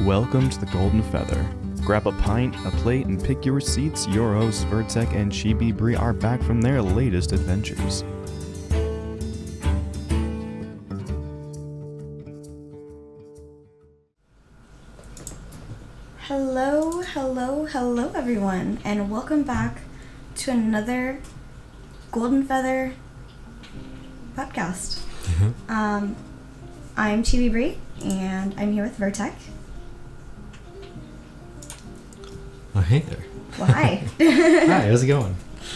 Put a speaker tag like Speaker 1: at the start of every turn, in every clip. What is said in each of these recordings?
Speaker 1: Welcome to the Golden Feather. Grab a pint, a plate, and pick your seats. Your hosts, Virtek and Chibi Bree, are back from their latest adventures.
Speaker 2: Hello everyone, and welcome back to another Golden Feather podcast. I'm Chibi Bree, and I'm here with Virtek.
Speaker 3: Oh, hey there.
Speaker 2: Well, hi.
Speaker 3: Hi, how's it going?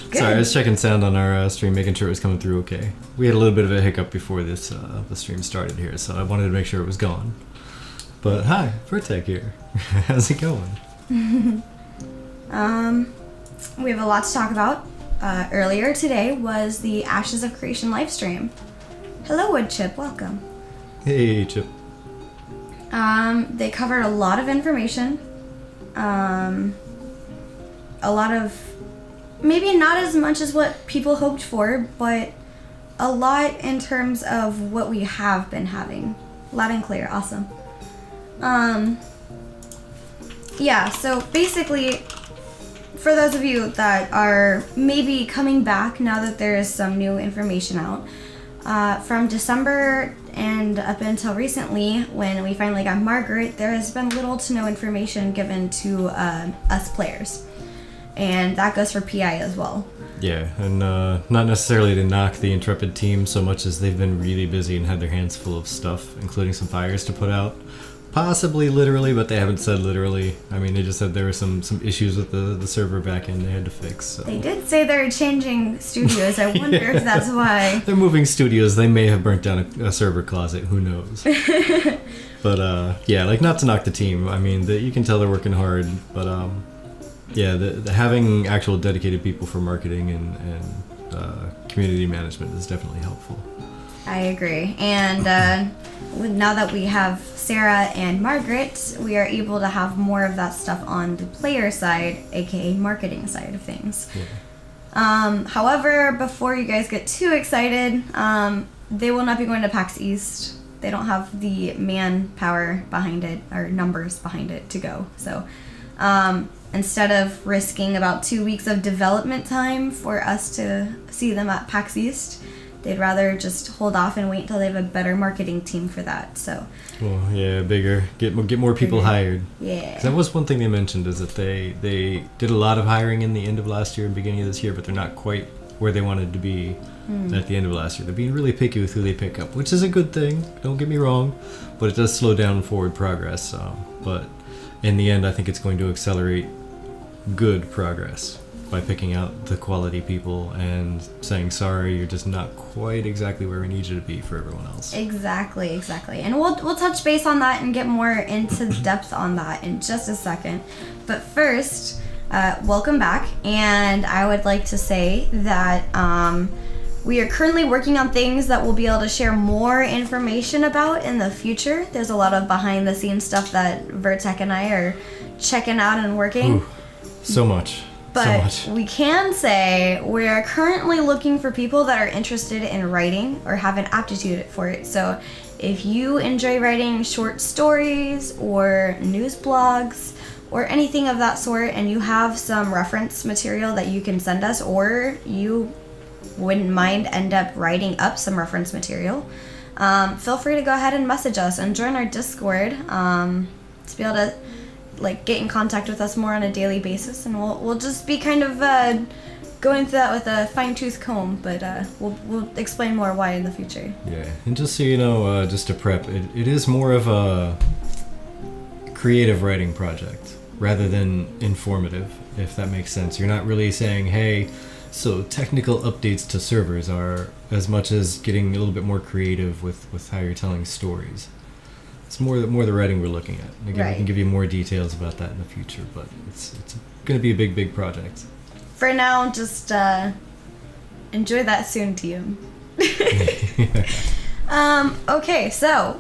Speaker 2: Good.
Speaker 3: Sorry, I was checking sound on our stream, making sure it was coming through okay. We had a little bit of a hiccup before the stream started here, so I wanted to make sure it was going. But hi, Virtek here. How's it going?
Speaker 2: We have a lot to talk about. Earlier today was the Ashes of Creation livestream. Hello, Woodchip. Welcome.
Speaker 3: Hey, Chip.
Speaker 2: They covered a lot of information. A lot of, maybe not as much as what people hoped for, but a lot in terms of what we have been having. Loud and clear. Awesome. Yeah, so basically, for those of you that are maybe coming back now that there is some new information out, from December and up until recently, when we finally got Margaret, there has been little to no information given to us players. And that goes for PI as well.
Speaker 3: Yeah, and not necessarily to knock the Intrepid team so much as they've been really busy and had their hands full of stuff, including some fires to put out. Possibly literally, but they haven't said literally. I mean, they just said there were some issues with the server backend they had to fix. So.
Speaker 2: They did say they're changing studios. I wonder if that's why.
Speaker 3: They're moving studios. They may have burnt down a server closet. Who knows? But yeah, like, not to knock the team. I mean, you can tell they're working hard. But yeah, the having actual dedicated people for marketing and community management is definitely helpful.
Speaker 2: I agree. And now that we have Sarah and Margaret, we are able to have more of that stuff on the player side, aka marketing side of things. Yeah. However, before you guys get too excited, they will not be going to PAX East. They don't have the manpower behind it, or numbers behind it to go. So instead of risking about 2 weeks of development time for us to see them at PAX East, they'd rather just hold off and wait until they have a better marketing team for that. So. Well,
Speaker 3: yeah, bigger. Get more people hired.
Speaker 2: Yeah. 'Cause
Speaker 3: that was one thing they mentioned, is that they did a lot of hiring in the end of last year and beginning of this year, but they're not quite where they wanted to be at the end of last year. They're being really picky with who they pick up, which is a good thing. Don't get me wrong, but it does slow down forward progress. But in the end, I think it's going to accelerate good progress by picking out the quality people and saying, sorry, you're just not quite exactly where we need you to be for everyone else.
Speaker 2: Exactly. And we'll touch base on that and get more into depth on that in just a second. But first, welcome back. And I would like to say that we are currently working on things that we'll be able to share more information about in the future. There's a lot of behind the scenes stuff that Virtek and I are checking out and working.
Speaker 3: Ooh, so much.
Speaker 2: But we can say we are currently looking for people that are interested in writing or have an aptitude for it. So if you enjoy writing short stories or news blogs or anything of that sort, and you have some reference material that you can send us, or you wouldn't mind end up writing up some reference material, feel free to go ahead and message us and join our Discord to be able to get in contact with us more on a daily basis, and we'll just be kind of going through that with a fine-tooth comb, but we'll explain more why in the future.
Speaker 3: Yeah, and just so you know, just to prep, it is more of a creative writing project rather than informative, if that makes sense. You're not really saying, hey, so technical updates to servers are, as much as getting a little bit more creative with how you're telling stories. It's more the writing we're looking at. And again,
Speaker 2: right.
Speaker 3: We can give you more details about that in the future, but it's going to be a big project.
Speaker 2: For now, just enjoy that soon to you. Okay, so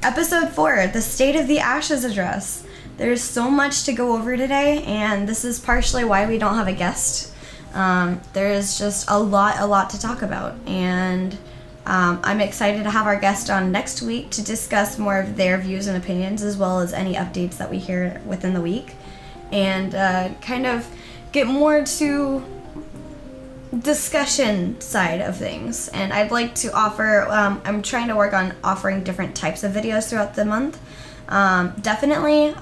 Speaker 2: episode 4, the State of the Ashes address. There's so much to go over today, and this is partially why we don't have a guest. There is just a lot to talk about, and I'm excited to have our guest on next week to discuss more of their views and opinions, as well as any updates that we hear within the week, and kind of get more to discussion side of things. And I'd like to offer, I'm trying to work on offering different types of videos throughout the month. Definitely,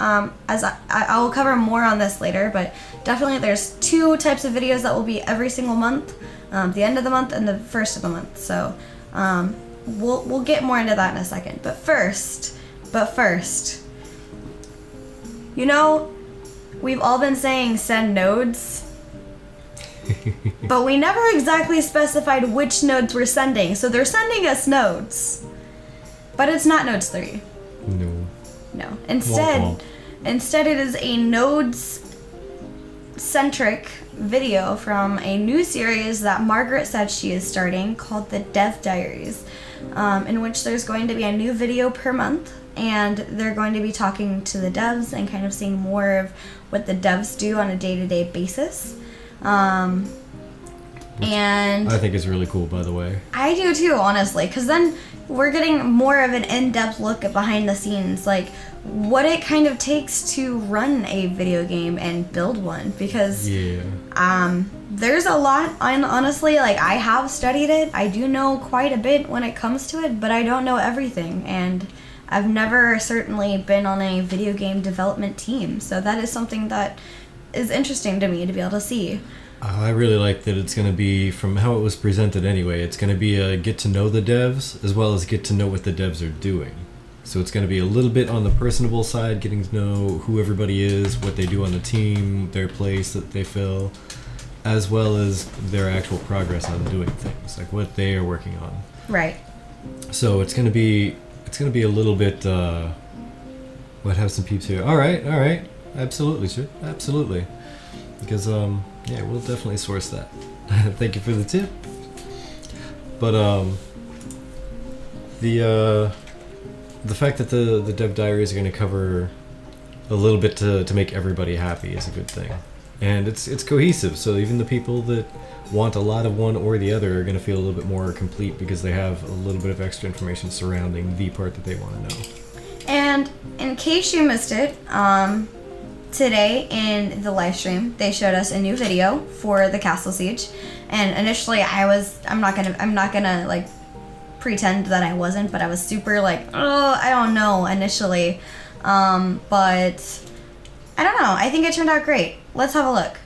Speaker 2: as I will cover more on this later, but definitely there's 2 types of videos that will be every single month, the end of the month and the first of the month. So we'll get more into that in a second. But first, you know, we've all been saying send nodes, but we never exactly specified which nodes we're sending. So they're sending us nodes, but it's not nodes 3. No. Instead it is a nodes-centric video from a new series that Margaret said she is starting called the Dev Diaries, in which there's going to be a new video per month, and they're going to be talking to the devs and kind of seeing more of what the devs do on a day-to-day basis. And
Speaker 3: I think it's really cool, by the way.
Speaker 2: I do too, honestly, because then we're getting more of an in-depth look at behind the scenes, like what it kind of takes to run a video game and build one, because there's a lot. Honestly, like, I have studied it. I do know quite a bit when it comes to it, but I don't know everything, and I've never certainly been on a video game development team, so that is something that is interesting to me to be able to see.
Speaker 3: I really like that it's going to be, from how it was presented anyway, it's going to be a get to know the devs as well as get to know what the devs are doing. So it's going to be a little bit on the personable side, getting to know who everybody is, what they do on the team, their place that they fill, as well as their actual progress on doing things, like what they are working on.
Speaker 2: Right.
Speaker 3: So it's going to be a little bit, what have some peeps here? All right. Absolutely, sure. Absolutely. Because, yeah, we'll definitely source that. Thank you for the tip. But, the fact that the Dev Diaries are going to cover a little bit to make everybody happy is a good thing. And it's cohesive, so even the people that want a lot of one or the other are going to feel a little bit more complete because they have a little bit of extra information surrounding the part that they want to know.
Speaker 2: And in case you missed it, today in the live stream, they showed us a new video for the Castle Siege, and initially I'm not gonna like pretend that I wasn't, but I was super like, oh, I don't know initially, but I don't know. I think it turned out great. Let's have a look.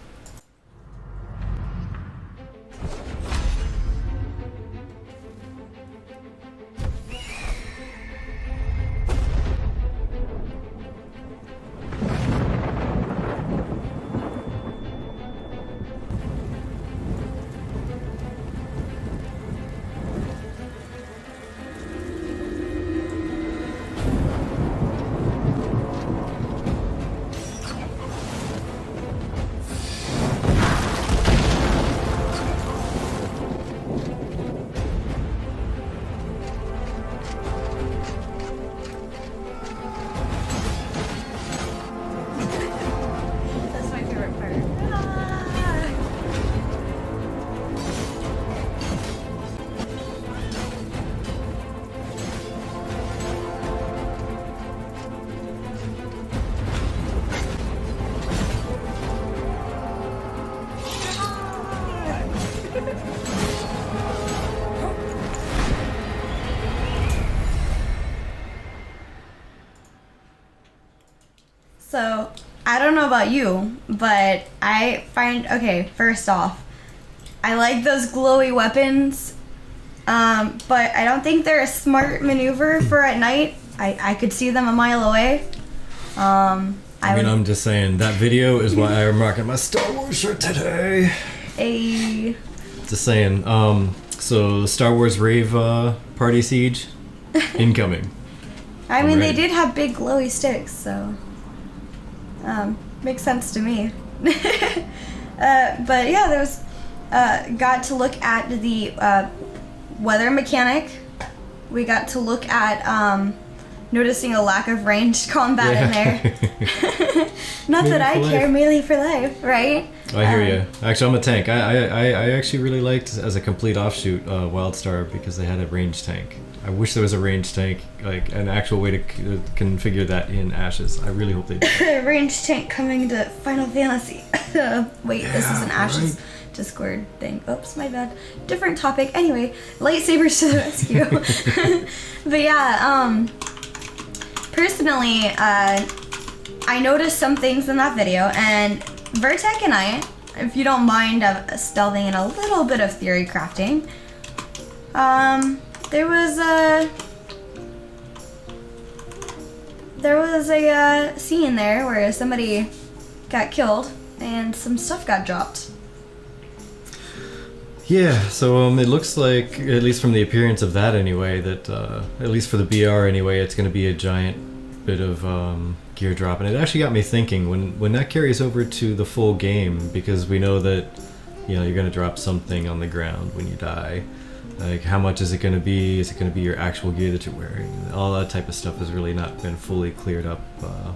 Speaker 2: So, I don't know about you, but I find, okay, first off, I like those glowy weapons, but I don't think they're a smart maneuver for at night. I could see them a mile away.
Speaker 3: I'm just saying, that video is why I'm rocking my Star Wars shirt today. Just saying, so the Star Wars Rave Party Siege, incoming.
Speaker 2: I mean, they did have big glowy sticks, so makes sense to me. But yeah, there was got to look at the weather mechanic. We got to look at noticing a lack of ranged combat in there. Not
Speaker 3: Melee
Speaker 2: that I
Speaker 3: for
Speaker 2: care,
Speaker 3: life.
Speaker 2: melee for life, right?
Speaker 3: I hear you. Actually, I'm a tank. I actually really liked, as a complete offshoot, Wildstar, because they had a ranged tank. I wish there was a ranged tank, like an actual way to configure that in Ashes. I really hope they do.
Speaker 2: Ranged tank coming to Final Fantasy. Wait, this is an Ashes
Speaker 3: right.
Speaker 2: Discord thing. Oops, my bad. Different topic. Anyway, lightsabers to the rescue. But yeah, personally, I noticed some things in that video, and Virtek and I, if you don't mind delving in a little bit of theory crafting, there was a scene there where somebody got killed and some stuff got dropped.
Speaker 3: Yeah, so it looks like, at least from the appearance of that anyway, that at least for the BR anyway, it's going to be a giant bit of gear drop. And it actually got me thinking, when that carries over to the full game, because we know that, you know, you're going to drop something on the ground when you die. Like, how much is it going to be? Is it going to be your actual gear that you're wearing? All that type of stuff has really not been fully cleared up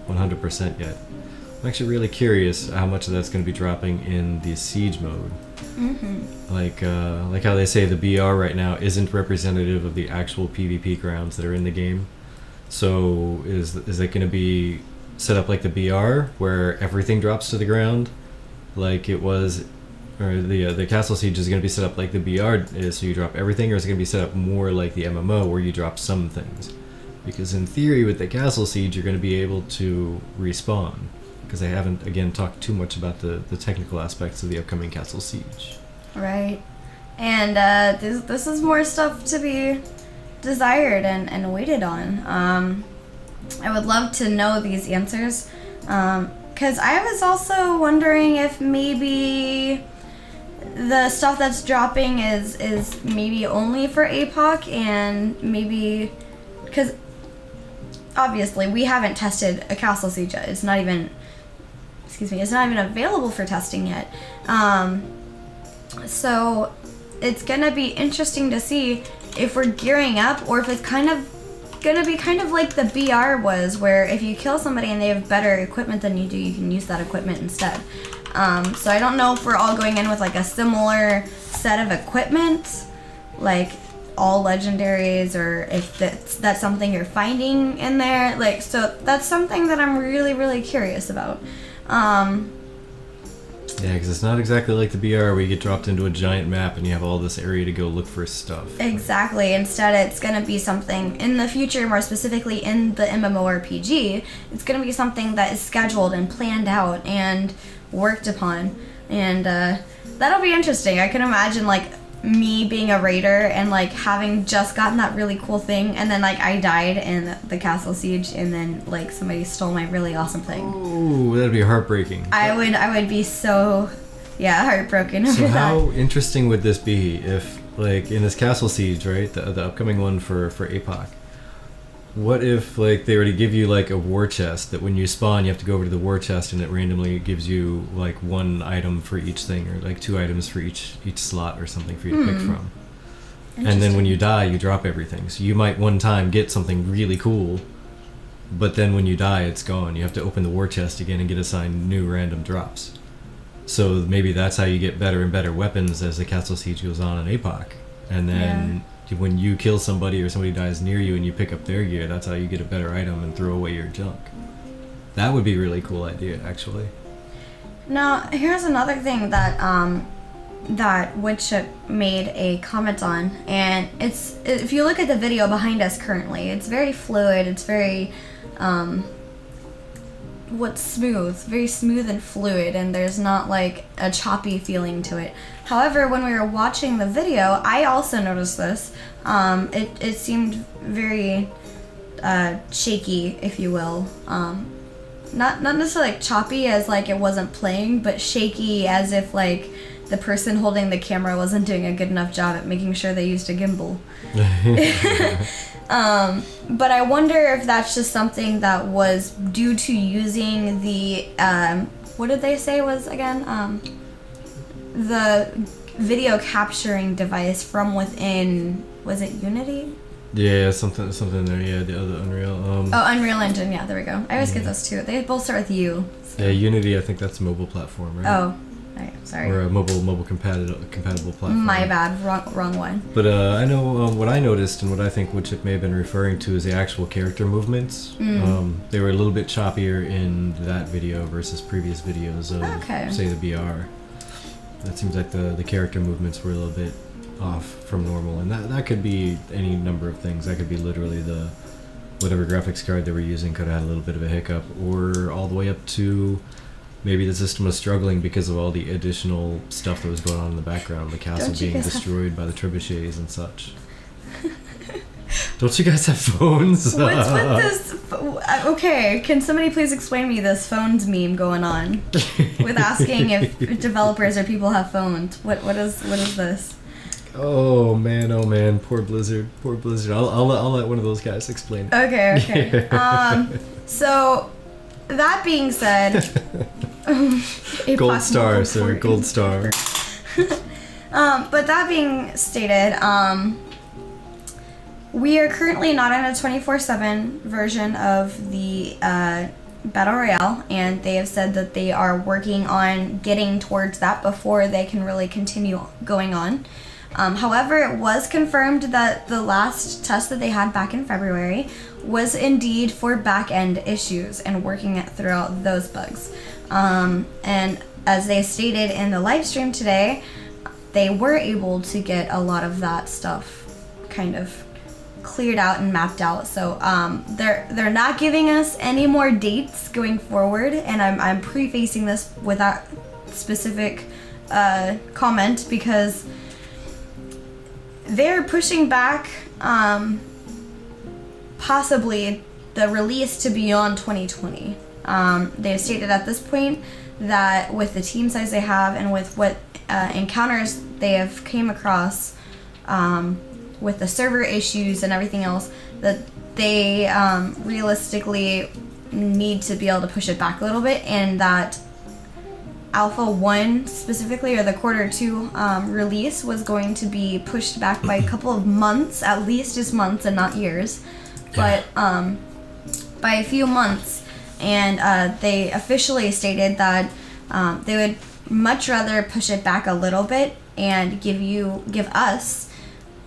Speaker 3: 100% yet. I'm actually really curious how much of that's going to be dropping in the siege mode. Mm-hmm. Like how they say the BR right now isn't representative of the actual PvP grounds that are in the game. So is it going to be set up like the BR, where everything drops to the ground, like it was? Or the castle siege is going to be set up like the BR is, so you drop everything, or is it going to be set up more like the MMO where you drop some things? Because in theory with the castle siege you're going to be able to respawn, because they haven't again talked too much about the technical aspects of the upcoming castle siege.
Speaker 2: Right. And this is more stuff to be desired and waited on. I would love to know these answers, because I was also wondering if maybe the stuff that's dropping is maybe only for APOC, and maybe because obviously we haven't tested a castle siege yet. It's not even available for testing yet. So it's gonna be interesting to see if we're gearing up, or if it's kind of gonna be kind of like the BR was, where if you kill somebody and they have better equipment than you do, you can use that equipment instead. So I don't know if we're all going in with like a similar set of equipment, like all legendaries, or if that's something you're finding in there. Like, so that's something that I'm really, really curious about.
Speaker 3: Yeah, because it's not exactly like the BR where you get dropped into a giant map and you have all this area to go look for stuff.
Speaker 2: Exactly. Instead, it's going to be something in the future, more specifically in the MMORPG, it's going to be something that is scheduled and planned out and worked upon. And that'll be interesting. I can imagine, like, me being a raider and, like, having just gotten that really cool thing, and then, like, I died in the castle siege, and then, like, somebody stole my really awesome thing.
Speaker 3: Ooh, that'd be heartbreaking.
Speaker 2: I would be so, heartbroken over
Speaker 3: So
Speaker 2: that.
Speaker 3: how interesting would this be if, like, in this castle siege, right, the upcoming one for APOC, what if, like, they were to give you, like, a war chest that when you spawn you have to go over to the war chest and it randomly gives you, like, one item for each thing, or like 2 items for each slot or something for you to pick from. And then when you die you drop everything, so you might one time get something really cool, but then when you die it's gone. You have to open the war chest again and get assigned new random drops. So maybe that's how you get better and better weapons as the castle siege goes on in APOC. And then when you kill somebody or somebody dies near you and you pick up their gear, that's how you get a better item and throw away your junk. That would be a really cool idea, actually.
Speaker 2: Now, here's another thing that that Woodchip made a comment on, and it's, if you look at the video behind us currently, it's very fluid. It's very very smooth and fluid, and there's not like a choppy feeling to it. However, when we were watching the video, I also noticed this. It seemed very shaky, if you will. Not necessarily like choppy as like it wasn't playing, but shaky as if like the person holding the camera wasn't doing a good enough job at making sure they used a gimbal. But I wonder if that's just something that was due to using the, what did they say was again? The video capturing device from within, was it Unity?
Speaker 3: Yeah, something there. Yeah, the other Unreal.
Speaker 2: Unreal Engine. Yeah, there we go. I always get those two. They both start with U. So.
Speaker 3: Yeah, Unity. I think that's a mobile platform, right?
Speaker 2: Oh, right, sorry.
Speaker 3: Or a mobile compatible platform.
Speaker 2: My bad. Wrong one.
Speaker 3: But I know what I noticed and what I think what Chip may have been referring to is the actual character movements. They were a little bit choppier in that video versus previous videos of, say, the BR. It seems like the character movements were a little bit off from normal, and that could be any number of things. That could be literally whatever graphics card they were using could have had a little bit of a hiccup, or all the way up to maybe the system was struggling because of all the additional stuff that was going on in the background, the castle being destroyed by the trebuchets and such. Don't you guys have phones?
Speaker 2: What's with this? Okay, can somebody please explain me this phones meme going on with asking if developers or people have phones? What is this?
Speaker 3: Oh man, poor Blizzard. I'll let one of those guys explain it.
Speaker 2: Okay. So that being said,
Speaker 3: gold star, sir, gold star.
Speaker 2: But that being stated, we are currently not in a 24/7 version of the Battle Royale, and they have said that they are working on getting towards that before they can really continue going on. However, it was confirmed that the last test that they had back in February was indeed for back-end issues and working it throughout those bugs. And as they stated in the live stream today, they were able to get a lot of that stuff kind of cleared out and mapped out. So they're not giving us any more dates going forward, and I'm prefacing this with that specific comment because they're pushing back possibly the release to beyond 2020. They've stated at this point that with the team size they have and with what encounters they have came across with the server issues and everything else, that they realistically need to be able to push it back a little bit, and that Alpha 1 specifically, or the quarter 2 release, was going to be pushed back by a couple of months, at least just months and not years, but by a few months. And they officially stated that they would much rather push it back a little bit and give us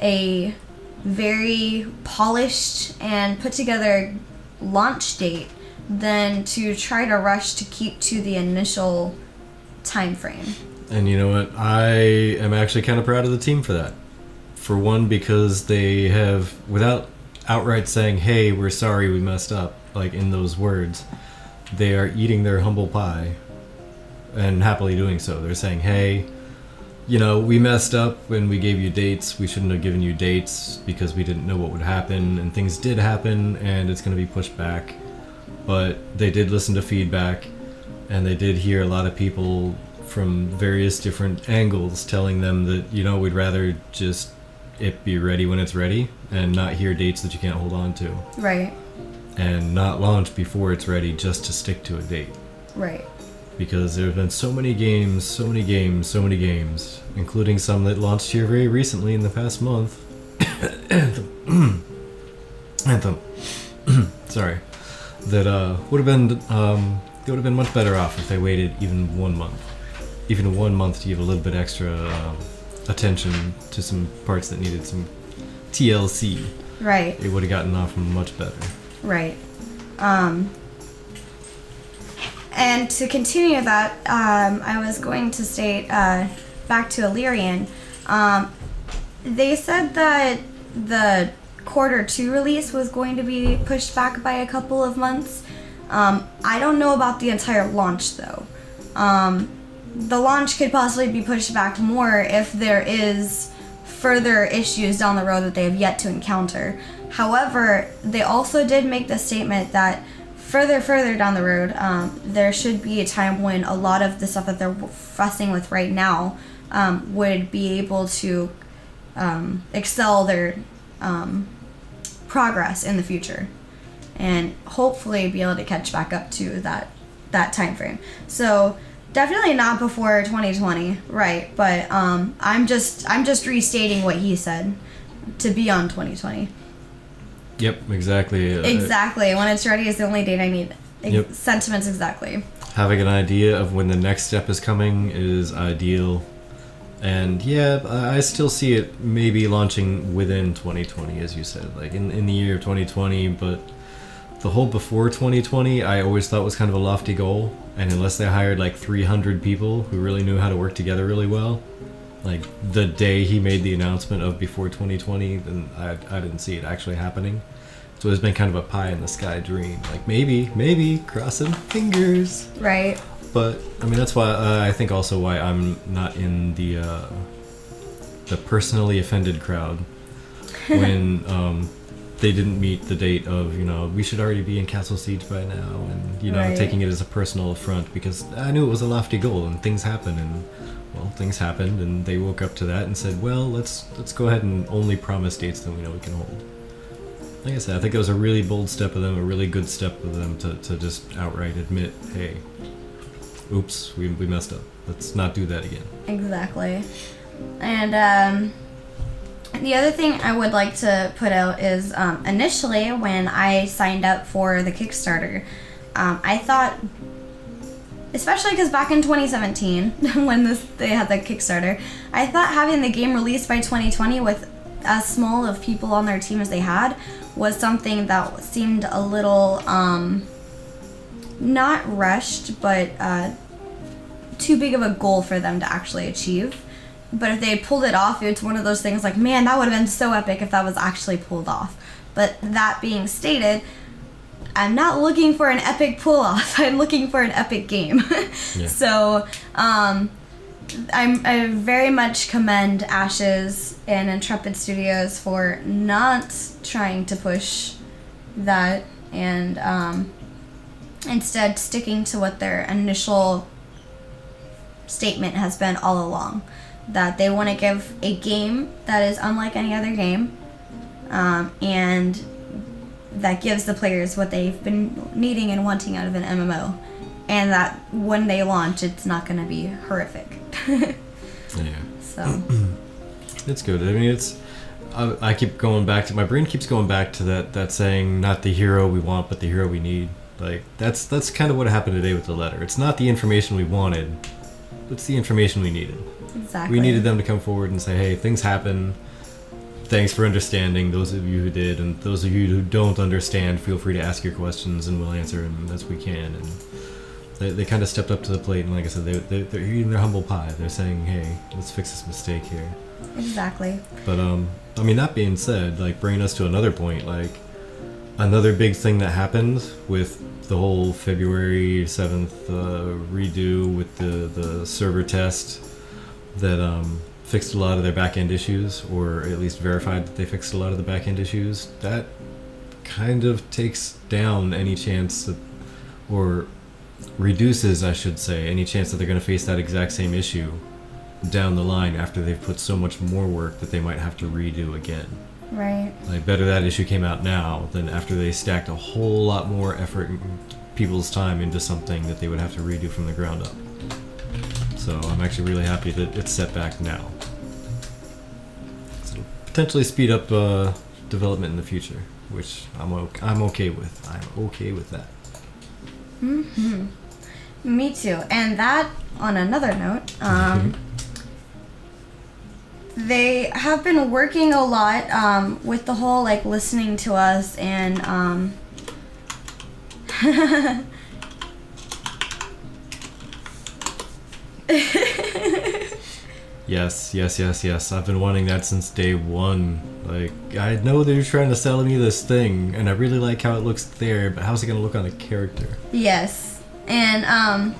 Speaker 2: a very polished and put together launch date than to try to rush to keep to the initial time frame.
Speaker 3: And you know what? I am actually kind of proud of the team for that. For one, because they have, without outright saying, hey, we're sorry we messed up, like in those words, they are eating their humble pie and happily doing so. They're saying, hey, you know, we messed up when we gave you dates. We shouldn't have given you dates because we didn't know what would happen, and things did happen, and it's going to be pushed back. But they did listen to feedback, and they did hear a lot of people from various different angles telling them that, you know, we'd rather just it be ready when it's ready and not hear dates that you can't hold on to.
Speaker 2: Right.
Speaker 3: And not launch before it's ready just to stick to a date.
Speaker 2: Right.
Speaker 3: Because there have been so many games, including some that launched here very recently in the past month. Anthem. Sorry. That would have been they would have been much better off if they waited even 1 month. Even 1 month to give a little bit extra attention to some parts that needed some TLC.
Speaker 2: Right.
Speaker 3: It would have gotten off much better.
Speaker 2: Right. And to continue that, I was going to state back to Illyrian. They said that the quarter 2 release was going to be pushed back by a couple of months. I don't know about the entire launch though. The launch could possibly be pushed back more if there is further issues down the road that they have yet to encounter. However, they also did make the statement that further down the road, there should be a time when a lot of the stuff that they're fussing with right now would be able to excel their progress in the future, and hopefully be able to catch back up to that time frame. So definitely not before 2020, right? But I'm just restating what he said, to be on 2020.
Speaker 3: Yep, exactly.
Speaker 2: Exactly. When it's ready is the only date I need.
Speaker 3: Yep.
Speaker 2: Sentiments exactly.
Speaker 3: Having an idea of when the next step is coming is ideal. And yeah, I still see it maybe launching within 2020, as you said, like in the year of 2020. But the whole before 2020, I always thought was kind of a lofty goal. And unless they hired like 300 people who really knew how to work together really well, like the day he made the announcement of before 2020, then I didn't see it actually happening. So it's been kind of a pie in the sky dream. Like maybe crossing fingers.
Speaker 2: Right.
Speaker 3: But I mean, that's why I think also why I'm not in the personally offended crowd when they didn't meet the date of, we should already be in Castle Siege by now, and
Speaker 2: Right.
Speaker 3: taking it as a personal affront, because I knew it was a lofty goal and things happen, and well, things happened, and they woke up to that and said, well, let's go ahead and only promise dates that we know we can hold. Like I said, I think it was a really bold step of them, a really good step of them to just outright admit, hey, oops, we messed up. Let's not do that again.
Speaker 2: Exactly. And the other thing I would like to put out is initially when I signed up for the Kickstarter, I thought, especially because back in 2017 when they had the Kickstarter, I thought having the game released by 2020 with as small of people on their team as they had was something that seemed a little not rushed, but too big of a goal for them to actually achieve. But if they pulled it off, it's one of those things like, man, that would have been so epic if that was actually pulled off. But that being stated, I'm not looking for an epic pull-off. I'm looking for an epic game.
Speaker 3: Yeah.
Speaker 2: So I very much commend Ashes and Intrepid Studios for not trying to push that and instead sticking to what their initial statement has been all along. That they want to give a game that is unlike any other game, and that gives the players what they've been needing and wanting out of an MMO, and that when they launch, it's not going to be horrific.
Speaker 3: Yeah.
Speaker 2: So
Speaker 3: It's good. I mean, I keep going back to, my brain keeps going back to that saying, not the hero we want, but the hero we need. Like, that's kind of what happened today with the letter. It's not the information we wanted, it's the information we needed.
Speaker 2: exactly.
Speaker 3: We needed them to come forward and say, hey, things happen. Thanks for understanding, those of you who did, and those of you who don't understand, feel free to ask your questions and we'll answer them as we can. And they kind of stepped up to the plate, and like I said, they're eating their humble pie. They're saying, hey, let's fix this mistake here.
Speaker 2: Exactly.
Speaker 3: But I mean, that being said, like, bringing us to another point, like, another big thing that happened with the whole February 7th redo with the server test that fixed a lot of their back-end issues, or at least verified that they fixed a lot of the back-end issues, that kind of takes down any chance that, or reduces, I should say, any chance that they're going to face that exact same issue down the line after they've put so much more work that they might have to redo again.
Speaker 2: Right.
Speaker 3: Like, better that issue came out now than after they stacked a whole lot more effort and people's time into something that they would have to redo from the ground up. So I'm actually really happy that it's set back now. So potentially speed up development in the future, which I'm okay with. I'm okay with that.
Speaker 2: Mm-hmm. Me too. And that, on another note, they have been working a lot with the whole, like, listening to us and Yes.
Speaker 3: I've been wanting that since day one. Like, I know they're trying to sell me this thing, and I really like how it looks there, but how's it going to look on a character?
Speaker 2: Yes. And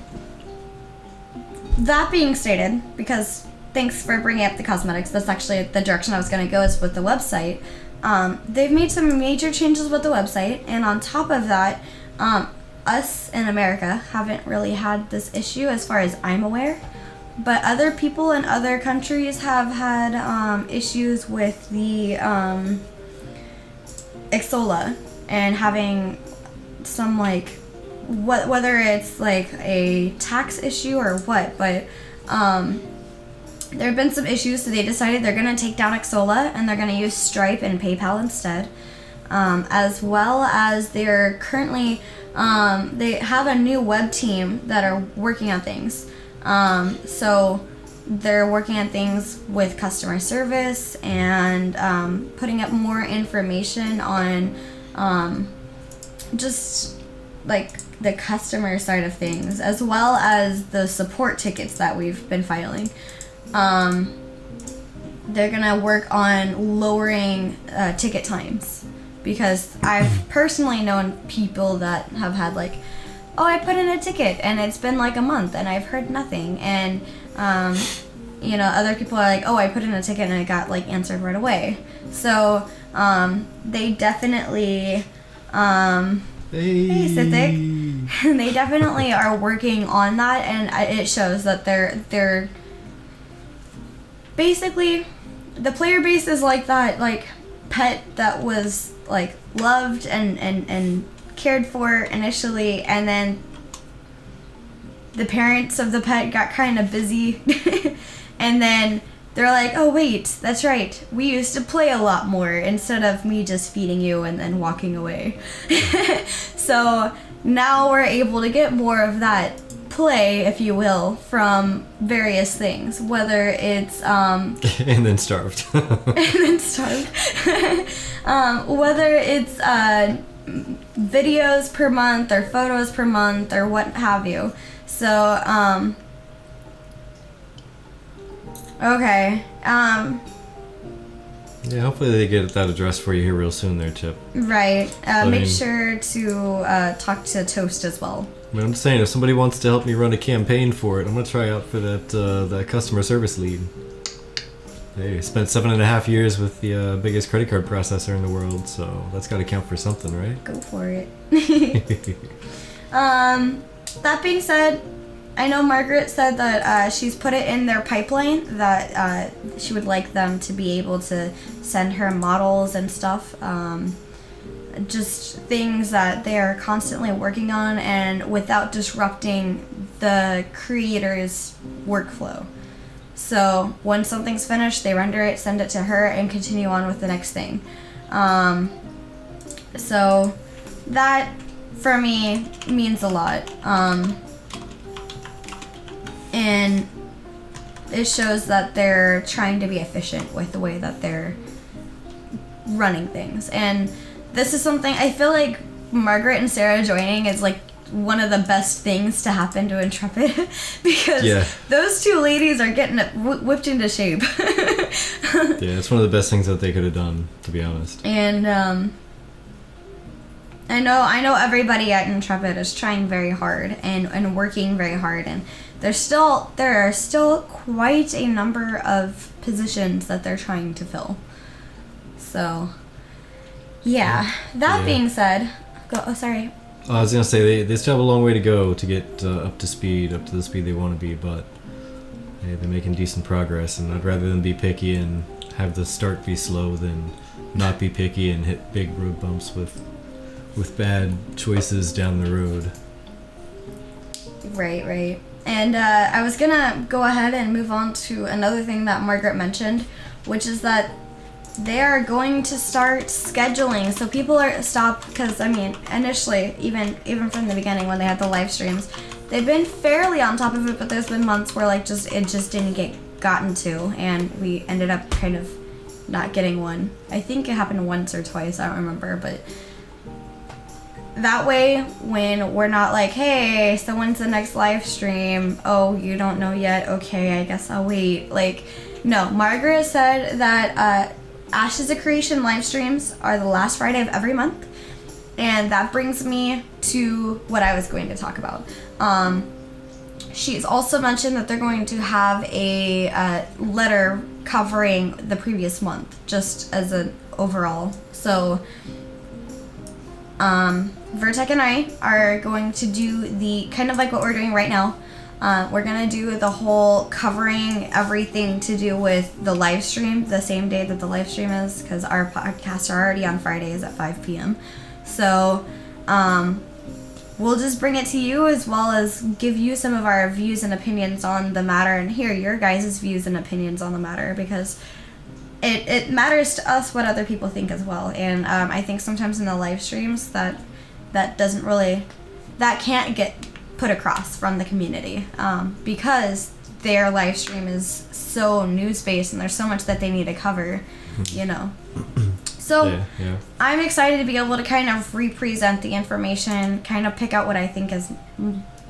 Speaker 2: that being stated, because thanks for bringing up the cosmetics, that's actually the direction I was going to go is with the website. They've made some major changes with the website, and on top of that, us in America haven't really had this issue as far as I'm aware. But other people in other countries have had issues with the Xsolla and having some, like, whether it's like a tax issue or what, but there have been some issues, so they decided they're going to take down Xsolla and they're going to use Stripe and PayPal instead. as well as they're currently, they have a new web team that are working on things. So they're working on things with customer service and putting up more information on just like the customer side of things, as well as the support tickets that we've been filing. They're gonna work on lowering ticket times, because I've personally known people that have had like, oh, I put in a ticket and it's been like a month and I've heard nothing, and you know, other people are like, oh, I put in a ticket and it got like answered right away. So they definitely hey Sithik, they definitely are working on that, and it shows that they're basically, the player base is like that like pet that was like loved and cared for initially, and then the parents of the pet got kind of busy and then they're like, oh wait, that's right, we used to play a lot more instead of me just feeding you and then walking away. So now we're able to get more of that play, if you will, from various things, whether it's
Speaker 3: and then starved.
Speaker 2: Whether it's videos per month or photos per month or what have you. So okay,
Speaker 3: yeah, hopefully they get that addressed for you here real soon there, Chip.
Speaker 2: right, make sure to talk to Toast as well.
Speaker 3: I mean, I'm just saying, if somebody wants to help me run a campaign for it, I'm gonna try out for that customer service lead. Hey, spent 7.5 years with the biggest credit card processor in the world, so that's got to count for something, right?
Speaker 2: Go for it. That being said, I know Margaret said that she's put it in their pipeline that she would like them to be able to send her models and stuff. Just things that they're constantly working on and without disrupting the creator's workflow. So when something's finished, they render it, send it to her, and continue on with the next thing. So that, for me, means a lot. And it shows that they're trying to be efficient with the way that they're running things. And this is something I feel like Margaret and Sarah joining is like one of the best things to happen to Intrepid, because those two ladies are getting whipped into shape.
Speaker 3: Yeah, it's one of the best things that they could have done, to be honest.
Speaker 2: And I know everybody at Intrepid is trying very hard and working very hard, and there are still quite a number of positions that they're trying to fill. So yeah, that being said, sorry.
Speaker 3: I was gonna say they still have a long way to go to get up to the speed they want to be, but hey, they're making decent progress, and I'd rather them be picky and have the start be slow than not be picky and hit big road bumps with bad choices down the road.
Speaker 2: Right. And I was gonna go ahead and move on to another thing that Margaret mentioned, which is that they are going to start scheduling. So people are stopped, because I mean, initially, even from the beginning when they had the live streams, they've been fairly on top of it, but there's been months where like it just didn't get gotten to, and we ended up kind of not getting one. I think it happened once or twice, I don't remember, but that way, when we're not like, hey, so when's the next live stream? Oh, you don't know yet? Okay, I guess I'll wait. Like, no, Margaret said that Ash is a Creation live streams are the last Friday of every month, and that brings me to what I was going to talk about. She's also mentioned that they're going to have a letter covering the previous month, just as an overall. So Virtek and I are going to do the kind of like what we're doing right now. We're gonna do the whole covering everything to do with the live stream the same day that the live stream is, because our podcasts are already on Fridays at 5 p.m. So we'll just bring it to you, as well as give you some of our views and opinions on the matter, and hear your guys' views and opinions on the matter, because it matters to us what other people think as well. And I think sometimes in the live streams that can't get put across from the community because their live stream is so news-based and there's so much that they need to cover, you know. So
Speaker 3: yeah.
Speaker 2: I'm excited to be able to kind of represent the information, kind of pick out what I think is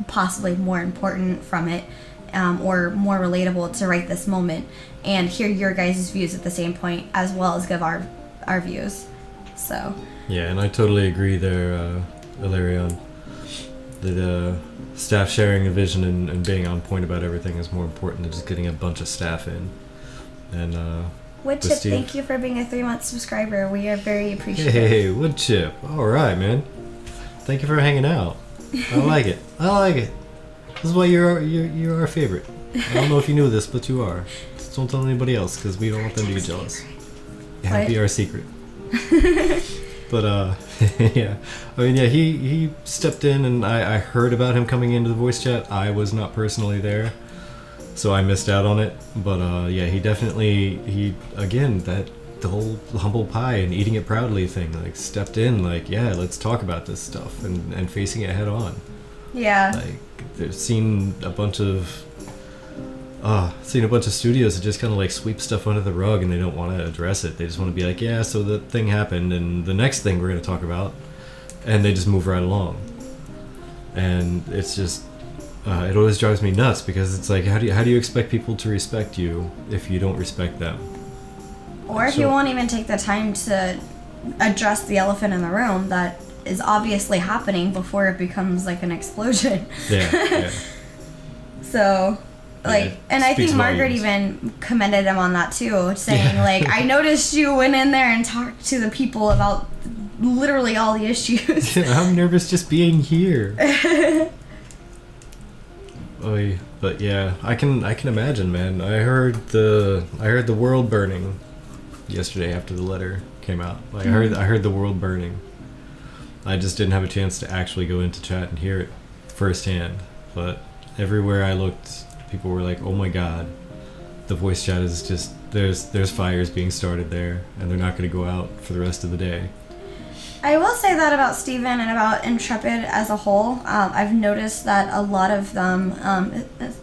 Speaker 2: possibly more important from it, or more relatable to right this moment, and hear your guys' views at the same point, as well as give our views. So.
Speaker 3: Yeah, and I totally agree there, Ilarion. The staff sharing a vision and being on point about everything is more important than just getting a bunch of staff in. And
Speaker 2: Woodchip, thank you for being a 3-month subscriber. We are very appreciative.
Speaker 3: Hey, Woodchip. All right, man. Thank you for hanging out. I like it. This is why you're our favorite. I don't know if you knew this, but you are. Just don't tell anybody else, because we don't want them to be jealous. Yeah, be our secret. But yeah, I mean, yeah, he stepped in, and I heard about him coming into the voice chat. I was not personally there, so I missed out on it. But yeah, he again, the whole humble pie and eating it proudly thing, like, stepped in, like, yeah, let's talk about this stuff, and facing it head on.
Speaker 2: Yeah.
Speaker 3: Like, they've seen a bunch of studios that just kind of like sweep stuff under the rug and they don't want to address it. They just want to be like, yeah, so the thing happened and the next thing we're going to talk about, and they just move right along. And it's just it always drives me nuts, because it's like, how do you expect people to respect you if you don't respect them?
Speaker 2: Or if you won't even take the time to address the elephant in the room that is obviously happening before it becomes like an explosion.
Speaker 3: Yeah.
Speaker 2: So, like,
Speaker 3: Yeah,
Speaker 2: and I think
Speaker 3: speaks
Speaker 2: Margaret
Speaker 3: volumes.
Speaker 2: even commended him on that too, saying like, I noticed you went in there and talked to the people about literally all the issues.
Speaker 3: I'm nervous just being here. But yeah, I can imagine, man. I heard the world burning yesterday after the letter came out. Like, I heard the world burning. I just didn't have a chance to actually go into chat and hear it firsthand. But everywhere I looked, people were like, "Oh my God, the voice chat is just there's fires being started there, and they're not going to go out for the rest of the day."
Speaker 2: I will say that about Steven and about Intrepid as a whole. I've noticed that a lot of them,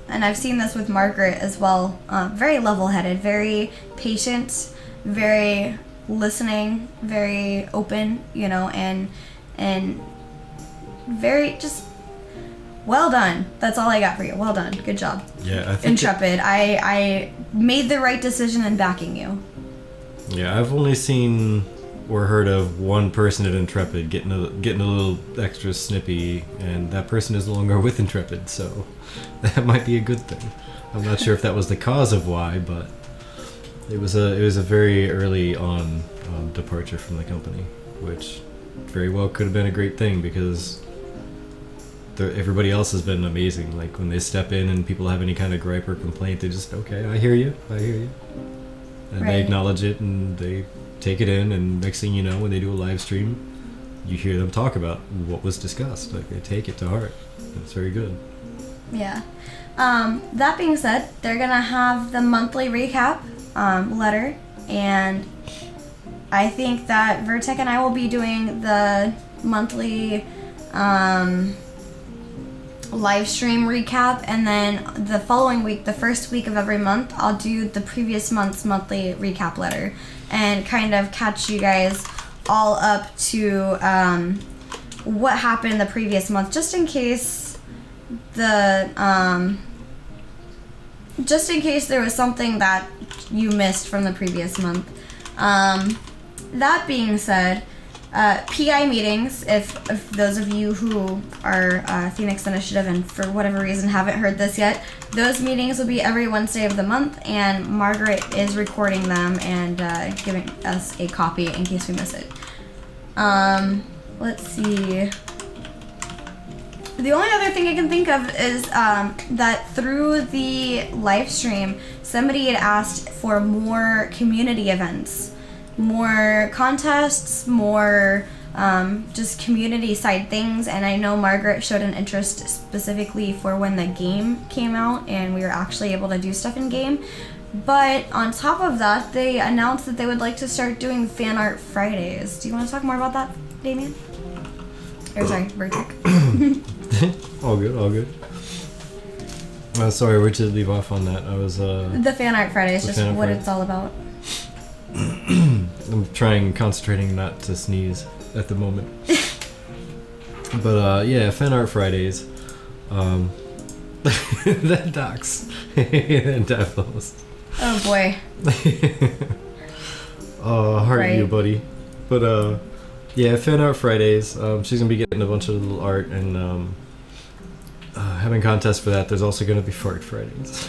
Speaker 2: and I've seen this with Margaret as well, very level-headed, very patient, very listening, very open, you know, and very just well done. That's all I got for you. Well done. Good job.
Speaker 3: Yeah, I think
Speaker 2: Intrepid. I made the right decision in backing you.
Speaker 3: Yeah, I've only seen or heard of one person at Intrepid getting a little extra snippy, and that person is no longer with Intrepid, so that might be a good thing. I'm not sure if that was the cause of why, but it was a very early on departure from the company, which very well could have been a great thing, because everybody else has been amazing. Like, when they step in and people have any kind of gripe or complaint, they just, okay, I hear you, and
Speaker 2: Right.
Speaker 3: They acknowledge it and they take it in, and next thing you know, when they do a live stream, you hear them talk about what was discussed. Like, they take it to heart. It's very good.
Speaker 2: Yeah. That being said, they're gonna have the monthly recap letter, and I think that Virtek and I will be doing the monthly live stream recap, and then the following week, the first week of every month, I'll do the previous month's monthly recap letter and kind of catch you guys all up to what happened the previous month, just in case there was something that you missed from the previous month. That being said, PI meetings, if those of you who are Phoenix Initiative and for whatever reason haven't heard this yet, those meetings will be every Wednesday of the month, and Margaret is recording them and giving us a copy in case we miss it. Let's see. The only other thing I can think of is that through the live stream, somebody had asked for more community events. More contests, more just community side things, and I know Margaret showed an interest specifically for when the game came out and we were actually able to do stuff in game. But on top of that, they announced that they would like to start doing fan art Fridays. Do you want to talk more about that, Damien? Or sorry, Virtek.
Speaker 3: All good. Sorry, where to leave off on that? I was
Speaker 2: The fan art Fridays, just what it's all about.
Speaker 3: I'm concentrating not to sneeze at the moment. But yeah, fan art Fridays. That docs. Devils.
Speaker 2: Oh boy.
Speaker 3: Heart
Speaker 2: Right.
Speaker 3: you, buddy. But yeah, fan art Fridays. She's gonna be getting a bunch of little art and having contests for that. There's also gonna be fart Fridays.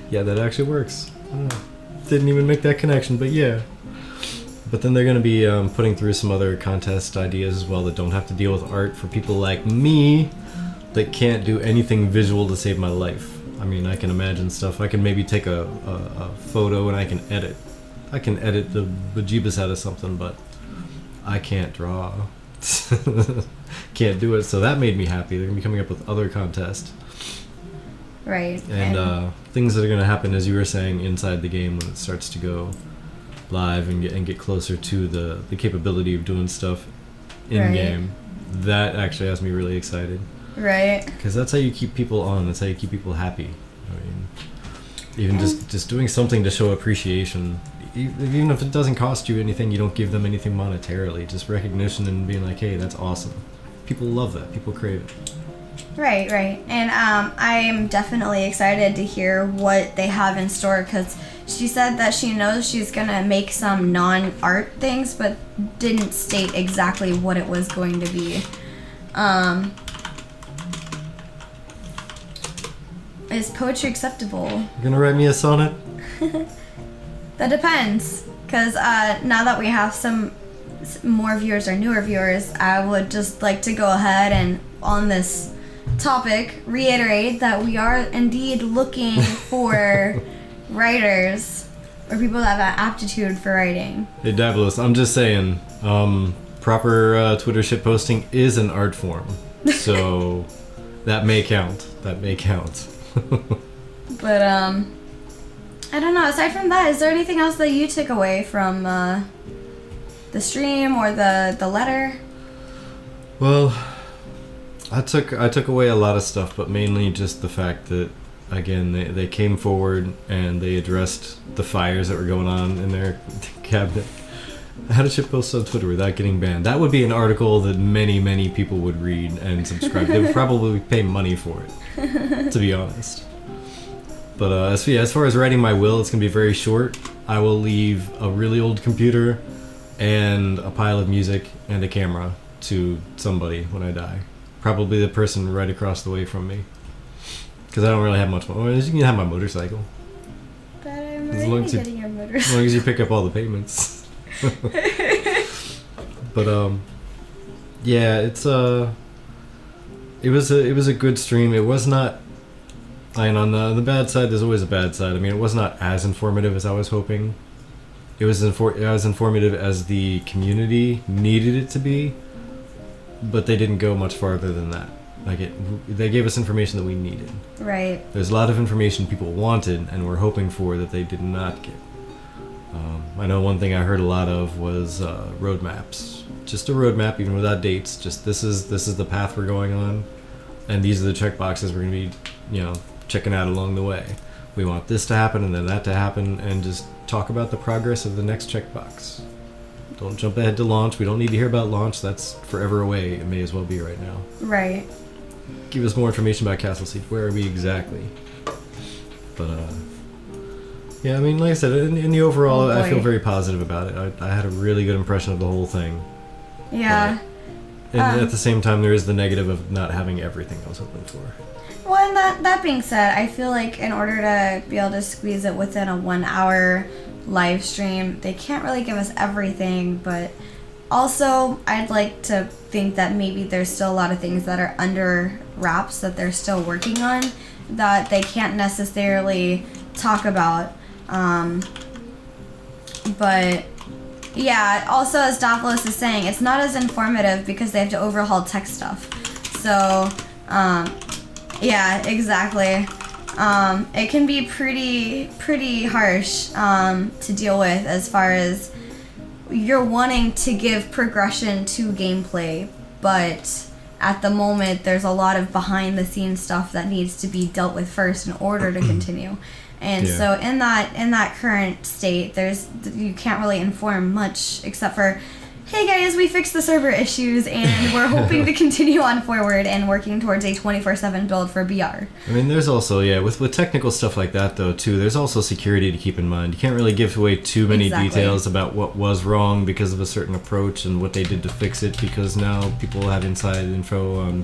Speaker 3: Yeah, that actually works. Didn't even make that connection, but yeah. But then they're gonna be putting through some other contest ideas as well that don't have to deal with art for people like me that can't do anything visual to save my life. I mean, I can imagine stuff. I can maybe take a photo and I can edit. I can edit the bejeebus out of something, but I can't draw. Can't do it. So that made me happy. They're gonna be coming up with other contests.
Speaker 2: Right.
Speaker 3: And things that are gonna happen, as you were saying, inside the game when it starts to go live and get closer to the capability of doing stuff in game. That actually has me really excited.
Speaker 2: Right.
Speaker 3: Because that's how you keep people on. That's how you keep people happy. I mean, even just doing something to show appreciation, even if it doesn't cost you anything, you don't give them anything monetarily. Just recognition and being like, hey, that's awesome. People love that. People crave it.
Speaker 2: Right. And I am definitely excited to hear what they have in store, because she said that she knows she's gonna make some non-art things, but didn't state exactly what it was going to be. Is poetry acceptable?
Speaker 3: You're gonna write me a sonnet?
Speaker 2: That depends, because now that we have some more viewers or newer viewers, I would just like to go ahead and on this topic reiterate that we are indeed looking for writers or people that have an aptitude for writing.
Speaker 3: Hey, Davlos, I'm just saying, proper Twitter shit posting is an art form, so that may count.
Speaker 2: But I don't know. Aside from that, is there anything else that you took away from the stream or the letter?
Speaker 3: Well, I took away a lot of stuff, but mainly just the fact that, again, they came forward and they addressed the fires that were going on in their cabinet. How to ship posts on Twitter without getting banned? That would be an article that many people would read and subscribe. They would probably pay money for it, to be honest. But as far as writing my will, it's gonna be very short. I will leave a really old computer and a pile of music and a camera to somebody when I die. Probably the person right across the way from me, because I don't really have much more. You can have my motorcycle.
Speaker 2: But I'm
Speaker 3: As long
Speaker 2: already
Speaker 3: as you-
Speaker 2: getting your
Speaker 3: As
Speaker 2: motorcycle.
Speaker 3: long as you pick up all the payments. But yeah, it was a good stream. It was not. And on the bad side, there's always a bad side. I mean, it was not as informative as I was hoping. It was as informative as the community needed it to be, but they didn't go much farther than that. They gave us information that we needed.
Speaker 2: Right.
Speaker 3: There's a lot of information people wanted and were hoping for that they did not get. I know one thing I heard a lot of was roadmaps. Just a roadmap, even without dates. Just this is the path we're going on, and these are the checkboxes we're going to be, checking out along the way. We want this to happen and then that to happen, and just talk about the progress of the next checkbox. Don't jump ahead to launch. We don't need to hear about launch. That's forever away. It may as well be right now.
Speaker 2: Right.
Speaker 3: Give us more information about Castle Siege. Where are we exactly? But yeah, I mean, like I said, in the overall, I feel very positive about it. I had a really good impression of the whole thing.
Speaker 2: Yeah.
Speaker 3: And at the same time, there is the negative of not having everything I was hoping for.
Speaker 2: Well, and that being said, I feel like in order to be able to squeeze it within a 1 hour live stream, they can't really give us everything, but also I'd like to think that maybe there's still a lot of things that are under wraps that they're still working on that they can't necessarily talk about. But yeah, also as Davlos is saying, it's not as informative because they have to overhaul tech stuff. So yeah, exactly. it can be pretty harsh to deal with, as far as you're wanting to give progression to gameplay, but at the moment there's a lot of behind the scenes stuff that needs to be dealt with first in order to continue. And so in that current state, you can't really inform much except for, hey guys, we fixed the server issues and we're hoping to continue on forward and working towards a 24/7 build for BR.
Speaker 3: I mean, there's also, with technical stuff like that though too, there's also security to keep in mind. You can't really give away too many details about what was wrong because of a certain approach and what they did to fix it, because now people have inside info on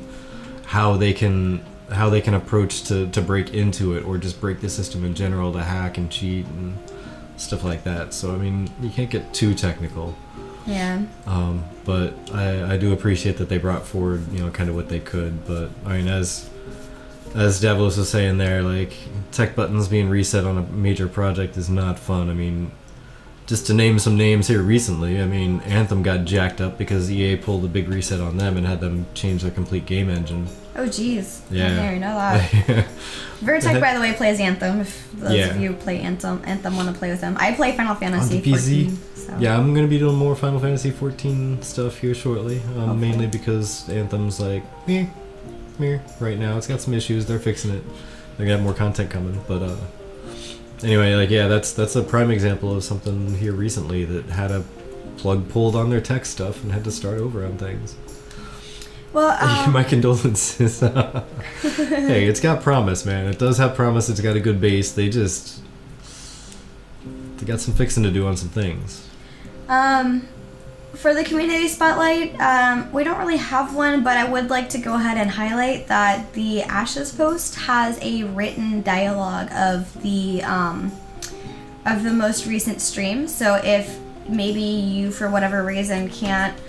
Speaker 3: how they can approach to break into it, or just break the system in general to hack and cheat and stuff like that. So I mean, you can't get too technical.
Speaker 2: Yeah.
Speaker 3: But I do appreciate that they brought forward, kind of what they could. But I mean, as Davos was saying there, like, tech buttons being reset on a major project is not fun. I mean, just to name some names here recently, I mean, Anthem got jacked up because EA pulled a big reset on them and had them change their complete game engine.
Speaker 2: Oh, jeez.
Speaker 3: Yeah.
Speaker 2: I didn't even know that. Virtek, by the way, plays Anthem. If those of you play Anthem want to play with them. I play Final Fantasy 14. So.
Speaker 3: Yeah, I'm going to be doing more Final Fantasy 14 stuff here shortly. Mainly because Anthem's like, meh, right now. It's got some issues. They're fixing it. They're going to have more content coming. But anyway, like, yeah, that's a prime example of something here recently that had a plug pulled on their tech stuff and had to start over on things.
Speaker 2: Well,
Speaker 3: my condolences. Hey, it's got promise, man. It does have promise. It's got a good base. They got some fixing to do on some things.
Speaker 2: For the community spotlight, we don't really have one, but I would like to go ahead and highlight that the AshesPost has a written dialogue of the most recent stream. So if maybe you, for whatever reason, can't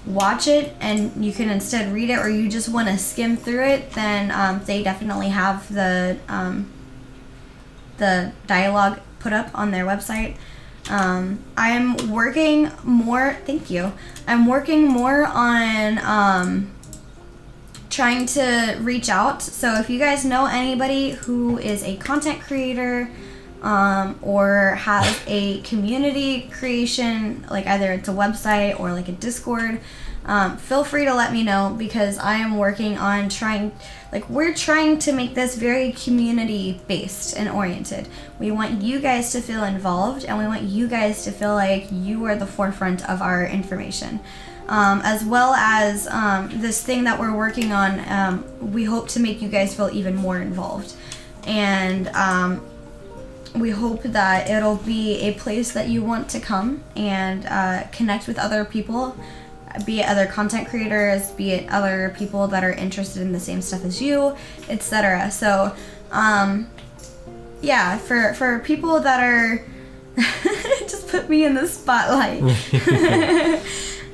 Speaker 2: watch it and you can instead read it, or you just want to skim through it, then they definitely have the dialogue put up on their website. I'm working more on trying to reach out. So if you guys know anybody who is a content creator or has a community creation, like either it's a website or like a Discord, feel free to let me know, because I am working on we're trying to make this very community based and oriented. We want you guys to feel involved, and we want you guys to feel like you are the forefront of our information. As well as this thing that we're working on, we hope to make you guys feel even more involved. And we hope that it'll be a place that you want to come and connect with other people, be it other content creators, be it other people that are interested in the same stuff as you, etc. So, yeah, for people that are just put me in the spotlight.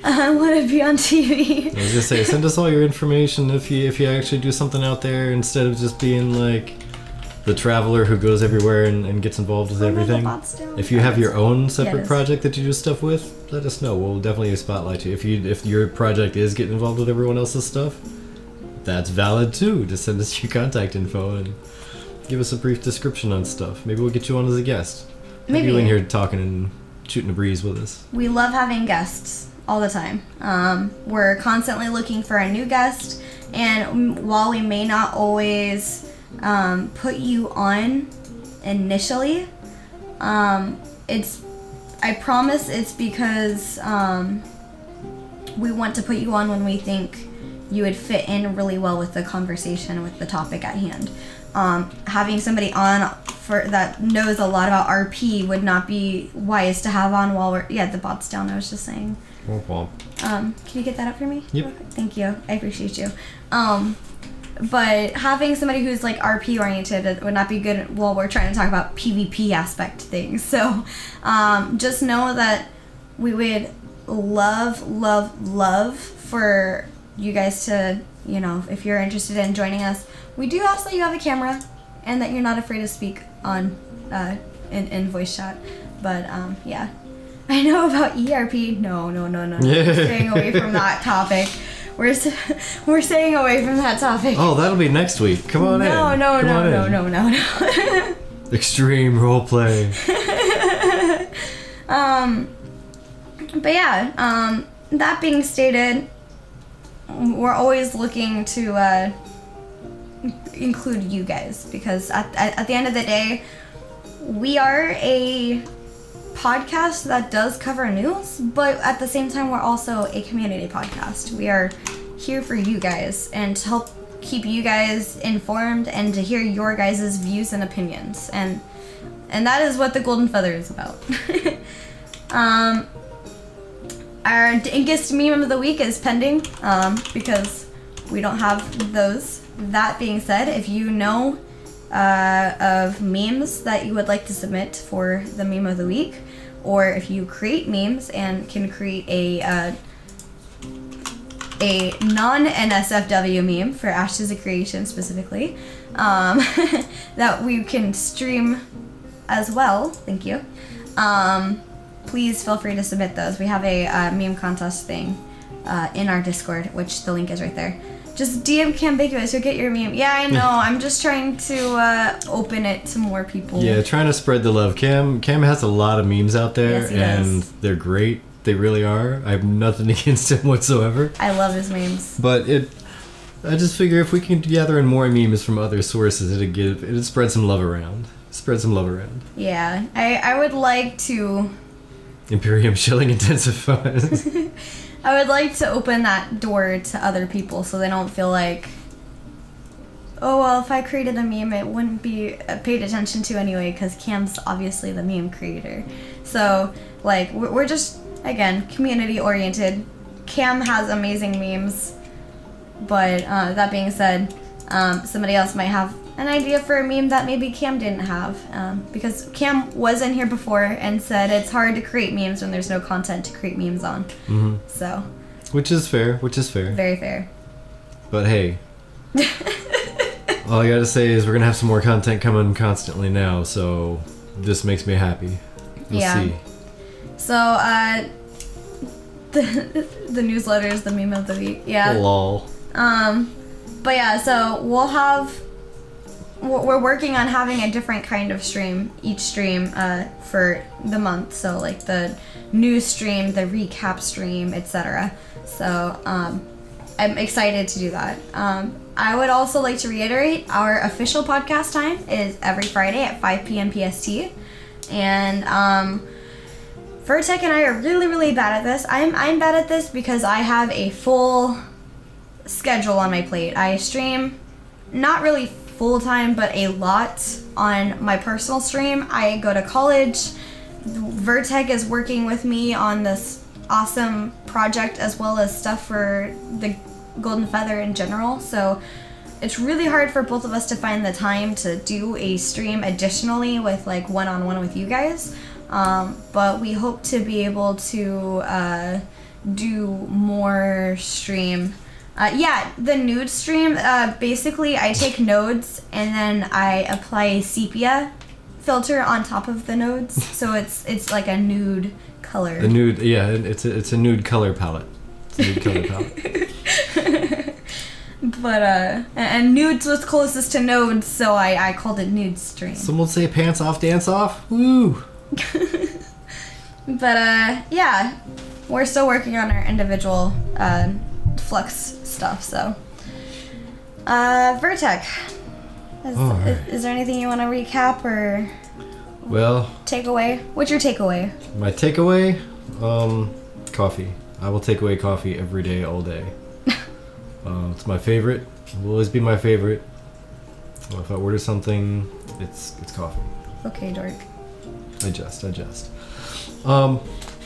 Speaker 2: I want to be on TV.
Speaker 3: I was gonna say, send us all your information if you actually do something out there, instead of just being like the traveler who goes everywhere and gets involved with everything. If you have your own separate project that you do stuff with, let us know. We'll definitely spotlight you. If your project is getting involved with everyone else's stuff, that's valid too. Just send us your contact info and give us a brief description on stuff. Maybe we'll get you on as a guest. Maybe you in here talking and shooting a breeze with us.
Speaker 2: We love having guests all the time. We're constantly looking for a new guest, and while we may not always put you on initially, I promise it's because we want to put you on when we think you would fit in really well with the conversation, with the topic at hand. Having somebody on that knows a lot about RP would not be wise to have on while we're... Yeah, the bot's down, I was just saying. Can you get that up for me?
Speaker 3: Yep.
Speaker 2: Thank you. I appreciate you. But having somebody who's like RP oriented would not be good while we're trying to talk about PvP aspect things. So just know that we would love for you guys to, if you're interested in joining us, we do ask that you have a camera and that you're not afraid to speak on in voice chat. But yeah, I know about ERP. No. Staying away from that topic. we're staying away from that topic.
Speaker 3: Oh, that'll be next week. Come on in.
Speaker 2: No.
Speaker 3: Extreme roleplay.
Speaker 2: But yeah, that being stated, we're always looking to include you guys, because at the end of the day, we are a podcast that does cover news, but at the same time, we're also a community podcast. We are here for you guys and to help keep you guys informed and to hear your guys' views and opinions, and that is what the Golden Feather is about. Our Dingus meme of the week is pending, because we don't have those. That being said, if you know of memes that you would like to submit for the meme of the week, or if you create memes and can create a non-NSFW meme for Ashes' creation specifically, that we can stream as well, thank you. Please feel free to submit those. We have a meme contest thing in our Discord, which the link is right there. Just DM Cambiguous, you'll get your meme. Yeah, I know. I'm just trying to open it to more people.
Speaker 3: Yeah, trying to spread the love. Cam has a lot of memes out there,
Speaker 2: Yes, he
Speaker 3: and
Speaker 2: does.
Speaker 3: they're great. They really are. I have nothing against him whatsoever.
Speaker 2: I love his memes.
Speaker 3: But I just figure if we can gather in more memes from other sources, it'd spread some love around.
Speaker 2: Yeah, I would like to...
Speaker 3: Imperium shilling intensifies.
Speaker 2: I would like to open that door to other people so they don't feel like, oh, well, if I created a meme, it wouldn't be paid attention to anyway, because Cam's obviously the meme creator. So, like, we're just, again, community-oriented. Cam has amazing memes, but that being said, somebody else might have an idea for a meme that maybe Cam didn't have, because Cam was in here before and said it's hard to create memes when there's no content to create memes on.
Speaker 3: Mm-hmm.
Speaker 2: So,
Speaker 3: Which is fair.
Speaker 2: very fair.
Speaker 3: But hey, all I gotta say is we're gonna have some more content coming constantly now, so this makes me happy. We'll see.
Speaker 2: So, the newsletter is the meme of the week. Yeah.
Speaker 3: Lol.
Speaker 2: But yeah, so we're working on having a different kind of stream, each stream, for the month. So like the news stream, the recap stream, etc. So I'm excited to do that. I would also like to reiterate our official podcast time is every Friday at 5 p.m. PST. And Virtek and I are really, really bad at this. I'm bad at this because I have a full schedule on my plate. I stream not really full-time, but a lot on my personal stream. I go to college. Virtek is working with me on this awesome project as well as stuff for the Golden Feather in general. So it's really hard for both of us to find the time to do a stream additionally with like one-on-one with you guys. But we hope to be able to do more stream. The nude stream, basically I take nodes and then I apply a sepia filter on top of the nodes, so it's like a nude color.
Speaker 3: It's a nude color palette.
Speaker 2: But and nudes was closest to nodes, so I called it nude stream.
Speaker 3: Some would say pants off, dance off. Woo!
Speaker 2: But yeah, we're still working on our individual Flux stuff, so Virtek, is there anything you want to recap or take away? What's your takeaway?
Speaker 3: My takeaway, coffee. I will take away coffee every day, all day. It's my favorite. It will always be my favorite. If I order something, it's coffee.
Speaker 2: Okay, dork.
Speaker 3: I jest.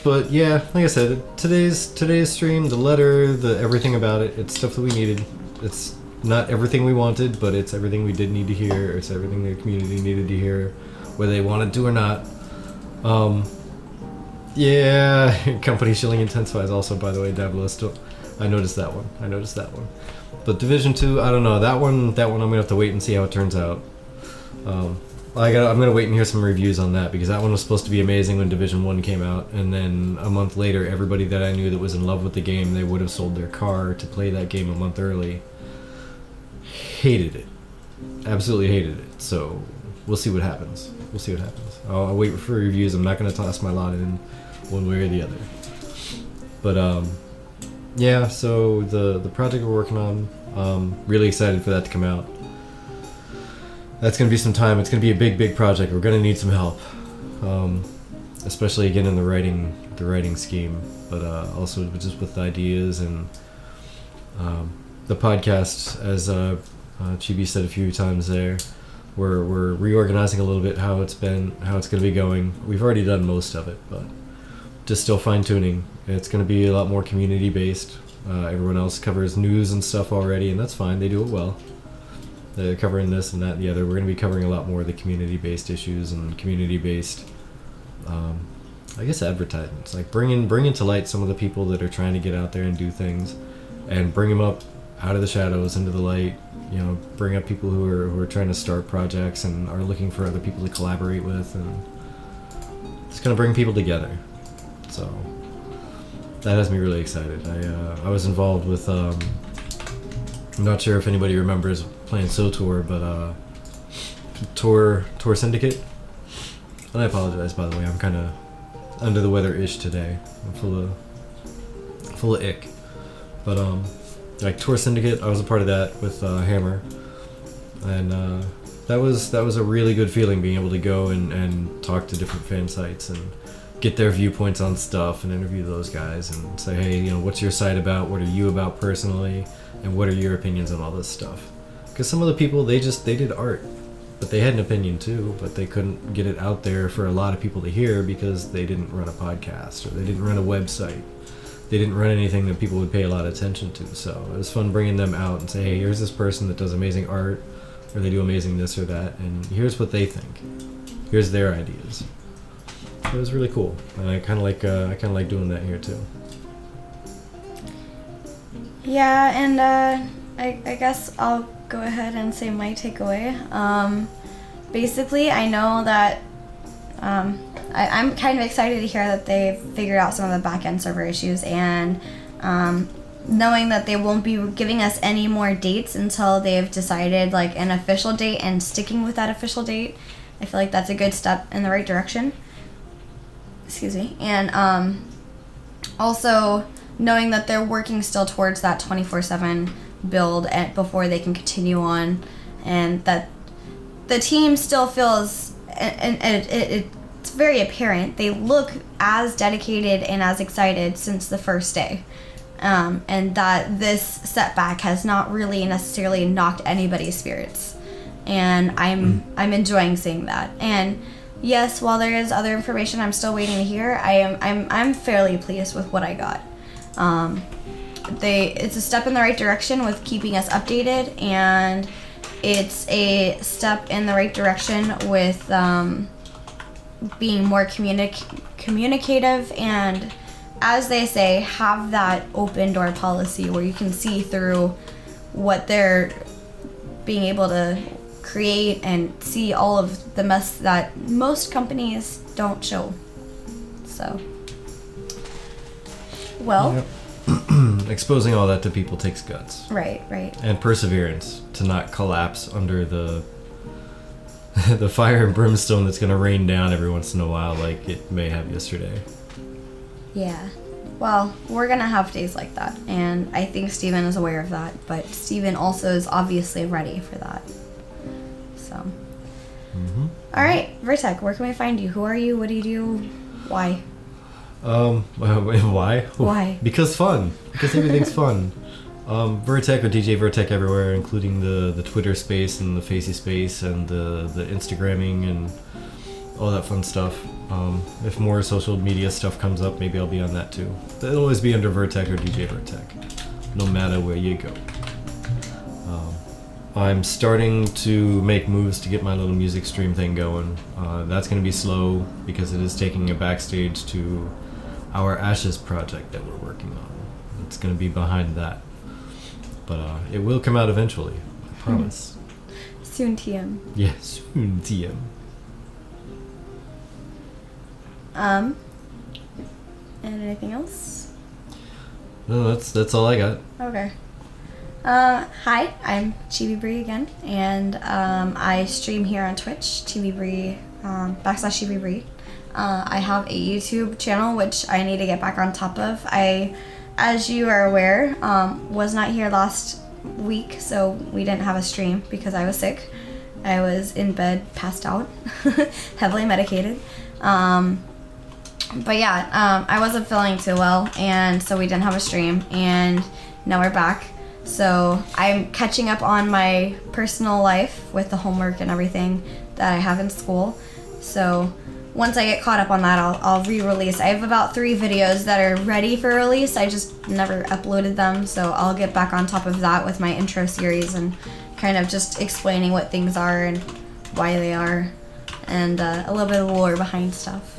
Speaker 3: But yeah, like I said, today's stream, the letter, the everything about it, it's stuff that we needed. It's not everything we wanted, but it's everything we did need to hear. It's everything the community needed to hear, whether they wanted to or not. Company shilling intensifies also, by the way, Davila still. I noticed that one. But Division 2, I don't know. That one I'm gonna have to wait and see how it turns out. I'm gonna wait and hear some reviews on that, because that one was supposed to be amazing when Division 1 came out, and then a month later, everybody that I knew that was in love with the game, they would have sold their car to play that game a month early, hated it. Absolutely hated it. So we'll see what happens. I'll wait for reviews. I'm not gonna toss my lot in one way or the other. But yeah, so the project we're working on, really excited for that to come out. That's going to be some time. It's going to be a big project. We're going to need some help, especially again in the writing scheme, but also just with ideas and the podcast. As Chibi said a few times there, we're reorganizing a little bit how it's going to be going. We've already done most of it, but just still fine tuning. It's going to be a lot more community based. Everyone else covers news and stuff already, and that's fine. They do it well. They're covering this and that and the other. We're going to be covering a lot more of the community-based issues and community-based, I guess, advertisements. Like bringing to light some of the people that are trying to get out there and do things, and bring them up out of the shadows into the light. You know, bring up people who are trying to start projects and are looking for other people to collaborate with, and it's going to bring people together. So that has me really excited. I was involved with. I'm not sure if anybody remembers playing SoTour, but Tour Syndicate. And I apologize, by the way. I'm kind of under the weather-ish today. I'm full of ick. But like Tour Syndicate, I was a part of that with Hammer, and that was a really good feeling, being able to go and talk to different fan sites and get their viewpoints on stuff and interview those guys and say, hey, you know, what's your site about? What are you about personally? And what are your opinions on all this stuff? Because some of the people, they did art, but they had an opinion too, but they couldn't get it out there for a lot of people to hear because they didn't run a podcast, or they didn't run a website. They didn't run anything that people would pay a lot of attention to. So it was fun bringing them out and say, hey, here's this person that does amazing art, or they do amazing this or that, and here's what they think. Here's their ideas. It was really cool, and I kind of like doing that here too.
Speaker 2: Yeah, and I guess I'll go ahead and say my takeaway. Basically, I know that I'm kind of excited to hear that they've figured out some of the back-end server issues, and knowing that they won't be giving us any more dates until they've decided like an official date and sticking with that official date. I feel like that's a good step in the right direction. Excuse me. And also knowing that they're working still towards that 24/7 build before they can continue on, and that the team still feels, and it's very apparent, they look as dedicated and as excited since the first day, and that this setback has not really necessarily knocked anybody's spirits, and I'm enjoying seeing that. And yes, while there is other information I'm still waiting to hear, I'm fairly pleased with what I got. It's a step in the right direction with keeping us updated, and it's a step in the right direction with being more communicative, and, as they say, have that open door policy where you can see through what they're being able to create and see all of the mess that most companies don't show. So, well,
Speaker 3: yep. Exposing all that to people takes guts.
Speaker 2: Right.
Speaker 3: And perseverance to not collapse under the fire and brimstone that's going to rain down every once in a while, like it may have yesterday.
Speaker 2: Yeah. Well, we're going to have days like that, and I think Steven is aware of that, but Steven also is obviously ready for that. So.
Speaker 3: Mm-hmm.
Speaker 2: All right, Virtek, where can we find you? Who are you? What do you do? Why?
Speaker 3: Why?
Speaker 2: Why?
Speaker 3: Because fun. Because everything's fun. Virtek, or DJ Virtek everywhere, including the Twitter space and the Facey space and the Instagramming and all that fun stuff. If more social media stuff comes up, maybe I'll be on that too. It'll always be under Virtek or DJ Virtek, no matter where you go. I'm starting to make moves to get my little music stream thing going. That's going to be slow because it is taking a backstage to our Ashes project that we're working on. It's going to be behind that. But it will come out eventually, I promise.
Speaker 2: Soon TM.
Speaker 3: Yeah, soon TM.
Speaker 2: And anything else?
Speaker 3: No, that's all I got.
Speaker 2: Okay. Hi, I'm Chibi Bree again, and I stream here on Twitch, Chibi Bree, /Chibi Bree. I have a YouTube channel which I need to get back on top of. I, as you are aware, was not here last week, so we didn't have a stream because I was sick. I was in bed, passed out, heavily medicated. But yeah, I wasn't feeling too well, and so we didn't have a stream, and now we're back. So I'm catching up on my personal life with the homework and everything that I have in school. So once I get caught up on that, I'll re-release. I have about 3 videos that are ready for release. I just never uploaded them, so I'll get back on top of that with my intro series and kind of just explaining what things are and why they are, and a little bit of lore behind stuff.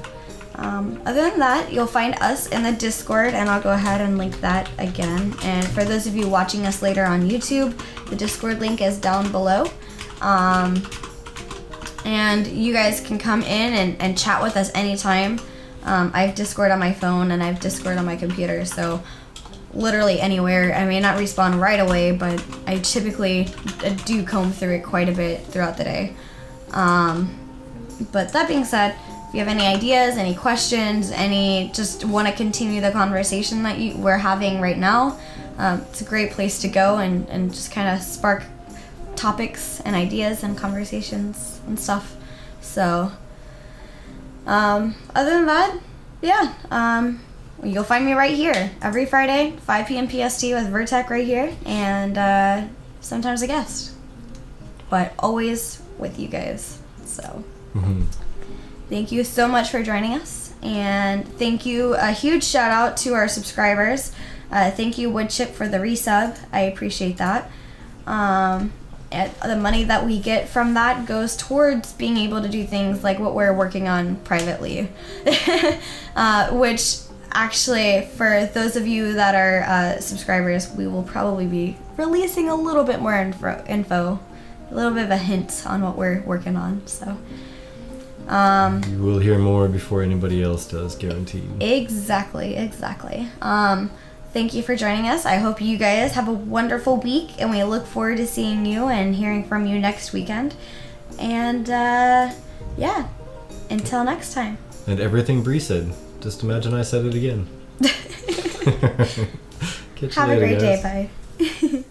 Speaker 2: Other than that, you'll find us in the Discord, and I'll go ahead and link that again. And for those of you watching us later on YouTube, the Discord link is down below. And you guys can come in and chat with us anytime. I have Discord on my phone and I have Discord on my computer, so literally anywhere. I may not respond right away, but I typically do comb through it quite a bit throughout the day. But that being said, if you have any ideas, any questions, just want to continue the conversation that we're having right now, it's a great place to go and just kind of spark topics and ideas and conversations and stuff. So, other than that, yeah, you'll find me right here every Friday, 5 p.m. PST with Virtek right here, and sometimes a guest, but always with you guys. So. Thank you so much for joining us, and thank you, a huge shout out to our subscribers. Thank you, Woodchip, for the resub. I appreciate that. The money that we get from that goes towards being able to do things like what we're working on privately, which actually, for those of you that are subscribers, we will probably be releasing a little bit more info, a little bit of a hint on what we're working on. So.
Speaker 3: You will hear more before anybody else does, guaranteed. Exactly.
Speaker 2: Thank you for joining us. I hope you guys have a wonderful week, and we look forward to seeing you and hearing from you next weekend. And yeah, until next time.
Speaker 3: And everything Bree said. Just imagine I said it again. Catch you
Speaker 2: Have
Speaker 3: later,
Speaker 2: a great
Speaker 3: guys.
Speaker 2: day. Bye.